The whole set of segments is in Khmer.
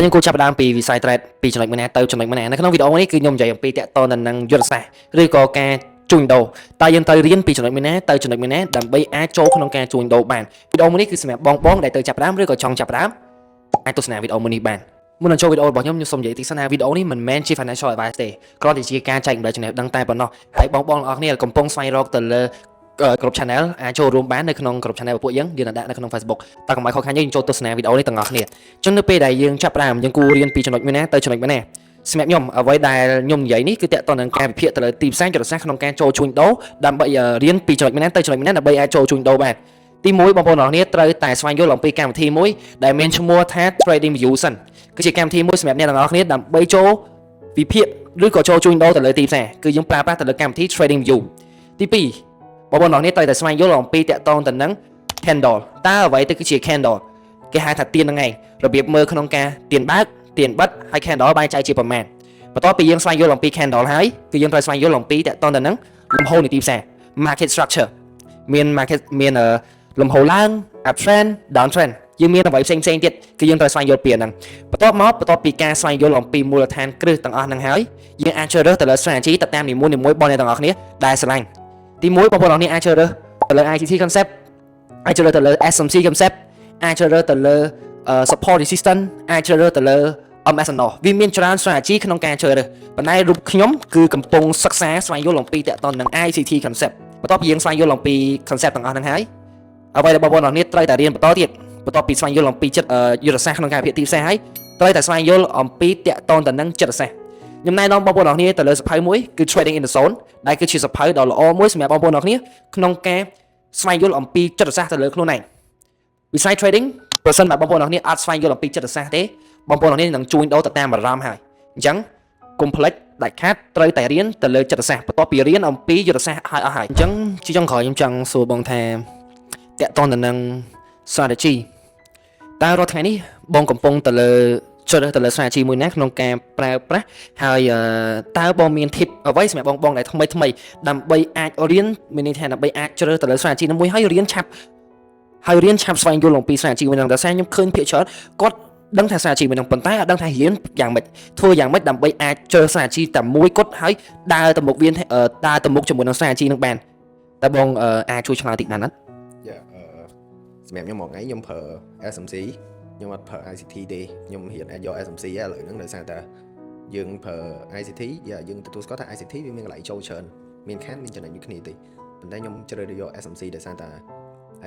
ហើយយើងគួរចាប់ផ្ដើមពីវិស័យ trade ពីចំណុចម្នាក់ទៅចំណុចម្នាក់នៅក្នុងវីដេអូនេះគឺខ្ញុំនិយាយអំពីតកតទៅនឹងយុទ្ធសាស្ត្រឬក៏ការជួញដូរតើយើងត្រូវរៀនពីចំណុចម្នាក់ទៅចំណុចម្នាក់ដើម្បីអាចចូលក្នុងការជួញដូរបានវីដេអូមួយនេះគឺសម្រាប់បងដែលទៅចាប់ផ្ដើមឬក៏ចង់ចាប់ផ្ដើមអាចទស្សនាវីដេអូមួយនេះបានមុននឹងចូលវីដេអូរបស់ខ្ញុំសូមនិយាយទីសិនថាវីដេអូនេះមិនមែនជា financial advice ទេគ្រាន់តែជាការចែកម្លែកចំណេះដឹងតែប៉ុណ្ណោះហើយបងទាំងអស់គ្នាកំពុងស្វែងរកទៅលើក្រុម channel អាចចូលរួមបាននៅក្នុងក្រុម channel របស់ពួកយើងដាក់នៅក្នុង Facebook តើកុំឲ្យខកខានយើងចូលទស្សនាវីដេអូនេះទាំងអស់គ្នាអញ្ចឹងនៅពេលដែលយើងចាប់ផ្ដើមយើងគួររៀនពីចំណុចម្នាក់ទៅចំណុចម្នាក់សម្រាប់ខ្ញុំអ្វីដែលខ្ញុំនិយាយនេះគឺតកតនឹងការវិភាគទៅលើទីផ្សារយុទ្ធសាស្ត្រក្នុងការចូលជួញដូរដើម្បីរៀនពីចំណុចម្នាក់ទៅចំណុចម្នាក់ដើម្បីអាចចូលជួញដូរបានទី1បងប្អូនទាំងអស់គ្នាត្រូវតែស្វែងយល់អំពីកម្មវិធីមួយដែលមានឈ្មោះថា Trading View សិនគឺជាកម្មវិធីមួយសម្រាប់អ្នកទាំងអស់គ្នាដើម្បីចូលវិភាគឬក៏ចូលជួញដូរទៅលើទីផ្សារគឺយើងប្រើប្រាស់ទៅលើកម្មវិធី Trading View ទី2បងប្អូនទាំងអស់គ្នាត្រូវតែស្វែងយល់អំពីតកតទៅនឹង candle តើអ្វីទៅគឺជា candle គេហៅថាទៀនហ្នឹងឯងរបៀបមើលក្នុងការទៀនបើកទៀនបិទហើយ candle បែងចែកជាប្រមាណបន្ទាប់ពីយើងស្វែងយល់អំពី candle ហើយគឺយើងត្រូវស្វែងយល់អំពីតកតទៅនឹងលំហូរនៃទីផ្សារ market structure មាន market មានលំហូរឡើង uptrend downtrend យើងមានអ្វីផ្សេងទៀតគឺយើងត្រូវស្វែងយល់ពីហ្នឹងបន្ទាប់ពីការស្វែងយល់អំពីមូលដ្ឋានគ្រឹះទាំងអស់ហ្នឹងហើយយើងអាចជ្រើសរើសទៅលើ strategy ទៅតាមនីមួយៗបងអ្នកទាំងអស់គ្នាដែលស្រឡាញ់ទី1បងប្អូនទាំងអស់គ្នាអាចជ្រើសរើសទៅលើ ICT concept អាចជ្រើសរើសទៅលើ SMC concept អាចជ្រើសរើសទៅលើ support resistance អាចជ្រើសរើសទៅលើ MSNO វាមានច្រើន strategy ក្នុងការជ្រើសរើសប៉ុន្តែរូបខ្ញុំគឺកំពុងសិក្សាស្វែងយល់អំពីតកតនឹង ICT concept បន្ទាប់ពីយើងស្វែងយល់អំពី concept ទាំងអស់ហ្នឹងហើយអ្វីដែលបងប្អូនទាំងអស់គ្នាត្រូវតែរៀនបន្តទៀតបន្ទាប់ពីស្វែងយល់អំពីចិត្តយុទ្ធសាស្ត្រក្នុងការវិភាគទីផ្សារហើយត្រូវតែស្វែងយល់អំពីតកតទៅនឹងចិត្តសាស្ត្រខ្ញុំណែនាំបងប្អូនទាំងអស់គ្នាទៅលើសភៅមួយគឺ Trading in the Zone ដែលគឺជាសភៅដ៏ល្អមួយសម្រាប់បងប្អូនទាំងអស់គ្នាក្នុងការស្វែងយល់អំពីចិត្តសាស្ត្រទៅលើខ្លួនឯងវិស័យ trading ប្រសិនបើបងប្អូនទាំងអស់គ្នាអត់ស្វែងយល់អំពីចិត្តសាស្ត្រទេបងប្អូនទាំងអស់គ្នានឹងជួញដូរទៅតាមអារម្មណ៍ហើយអញ្ចឹងកុំភ្លេចដាច់ខាតត្រូវតែរៀនទៅលើចិត្តសាស្ត្របន្ទាប់ពីរៀនអំពីយុទ្ធសាស្ត្រឲ្យអស់ហើយអញ្ចឹងជាចុងក្រោយខ្ញុំចង់សួរបងថាតកតទៅនឹង strategy តើរាល់ថ្ងៃនេះបងកំពុងទៅលើជ្រើសរើសទៅលើ strategy មួយណាក្នុងការប្រើប្រាស់ហើយតើបងមាន tip អ្វីសម្រាប់បងដែលថ្មីដើម្បីអាចរៀនមានន័យថាដើម្បីអាចជ្រើសទៅលើ strategy នោះមួយហើយរៀនឆាប់ស្វែងយល់អំពី strategy មួយហ្នឹងតែខ្ញុំឃើញភាគច្រើនគាត់ដឹងថា strategy មួយហ្នឹងប៉ុន្តែអត់ដឹងថារៀនយ៉ាងម៉េចធ្វើយ៉ាងម៉េចដើម្បីអាចជ្រើស strategy តែមួយគត់ហើយដើរទៅមុខជាមួយនឹង strategy ហ្នឹងបានតើបងអាចជួយឆ្លើយតិចបានអត់សម្រាប់ខ្ញុំមកថ្ងៃខ្ញុំប្រើ SMC ខ្ញុំអត់ប្រើ ICT ទេខ្ញុំហ៊ានអាចយក SMC ឥឡូវហ្នឹងដោយសារតែយើងប្រើ ICT យើងទទួលស្គាល់ថា ICT វាមានកន្លែងចូលច្រើនមានខានមានចំណុចដូចគ្នាទេប៉ុន្តែខ្ញុំជ្រើសរើសយក SMC ដោយសារតែ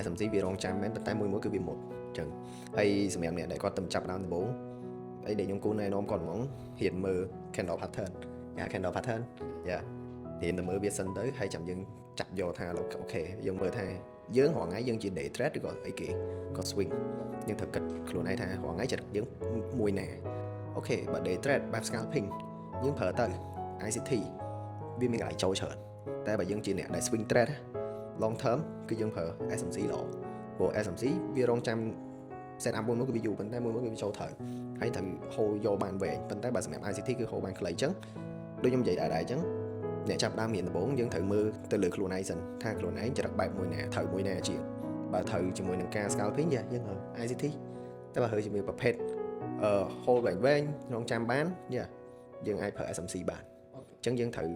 SMC វារងចាំមែនប៉ុន្តែមួយគឺវាមុតអញ្ចឹងហើយសម្រាប់អ្នកដែលគាត់ទៅចាប់ដើមដំបូងអីដែលខ្ញុំគូណែនាំគាត់ហ្មងហ៊ានមើល candle pattern candle pattern ហ៊ានទៅមើលវាសិនទៅហើយចាំយើងចាប់យកថាអូខេយើងមើលថាយើងរាល់ថ្ងៃយើងជា day trade ឬក៏អីគេក៏ swing យើងត្រូវគិតខ្លួនឯងថារាល់ថ្ងៃចិត្តយើងមួយណាអូខេបើ day trade បែប scalping យើងប្រើទៅ ICT វាមានកន្លែងចូលច្រើនតែបើយើងជាអ្នកដែល swing trade long term គឺយើងប្រើ SMC ល្អព្រោះ SMC វារងចាំ set up មួយគឺវាយូរប៉ុន្តែមួយគឺវាចូលត្រូវហើយត្រូវហូរយកបានវែងប៉ុន្តែបើសម្រាប់ ICT គឺហូរបានខ្លីអញ្ចឹងដូចខ្ញុំនិយាយដែរអញ្ចឹងអ្នកចាប់ដើមរៀនដំបូងយើងត្រូវមើលទៅលើខ្លួនឯងសិនថាខ្លួនឯងចរិតបែបមួយណាត្រូវមួយណាជាងបើត្រូវជាមួយនឹងការ scalping យើងប្រើ ICT តែបើហើយជាមួយប្រភេទhold វែងរងចាំបានយើងអាចប្រើ SMC បានអញ្ចឹងយើងត្រូវ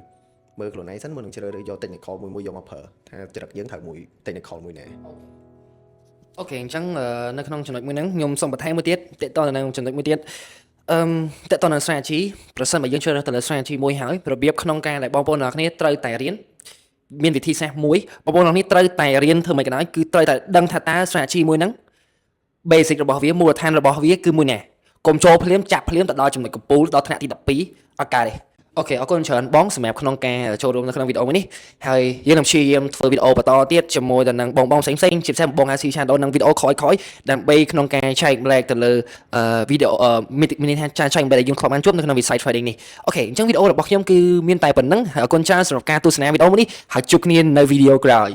មើលខ្លួនឯងសិនមុននឹងជ្រើសរើសយក technical មួយយកមកប្រើថាចរិតយើងត្រូវមួយ technical មួយណាអូខេអញ្ចឹងនៅក្នុងចំណុចមួយហ្នឹងខ្ញុំសូមបន្ថែមមួយទៀតតទៅនៅចំណុចមួយទៀតតទៅនឹង strategy ប្រសិនបើយើងជ្រើសរើសទៅលើ strategy មួយហើយរបៀបក្នុងការដែលបងប្អូនទាំងអស់គ្នាត្រូវតែរៀនមានវិធីសាស្ត្រមួយបងប្អូនទាំងអស់គ្នាត្រូវតែរៀនធ្វើមិនក៏ដោយគឺត្រូវតែដឹងថាតើ strategy មួយហ្នឹង basic របស់វាមូលដ្ឋានរបស់វាគឺមួយណាកុំចូលភ្លាមចាប់ភ្លាមទៅដល់ចំណុចកំពូលដល់ថ្នាក់ទី12អត់កើតទេអូខេអរគុណច្រើនបងសម្រាប់ក្នុងការចូលរួមនៅក្នុងវីដេអូមួយនេះហើយយើងនឹងព្យាយាមធ្វើវីដេអូបន្តទៀតជាមួយទៅនឹងបងផ្សេងជាពិសេសបងអាចស៊ីឆានដល់នឹងវីដេអូក្រោយដើម្បីក្នុងការចែកម្លែកទៅលើវីដេអូមានថាចែកម្លែកដែលយើងធ្លាប់បានជួបនៅក្នុងវិស័យ trading នេះអូខេអញ្ចឹងវីដេអូរបស់ខ្ញុំគឺមានតែប៉ុណ្្នឹងហើយអរគុណច្រើនសម្រាប់ការទស្សនាវីដេអូមួយនេះហើយជួបគ្នានៅវីដេអូក្រោយ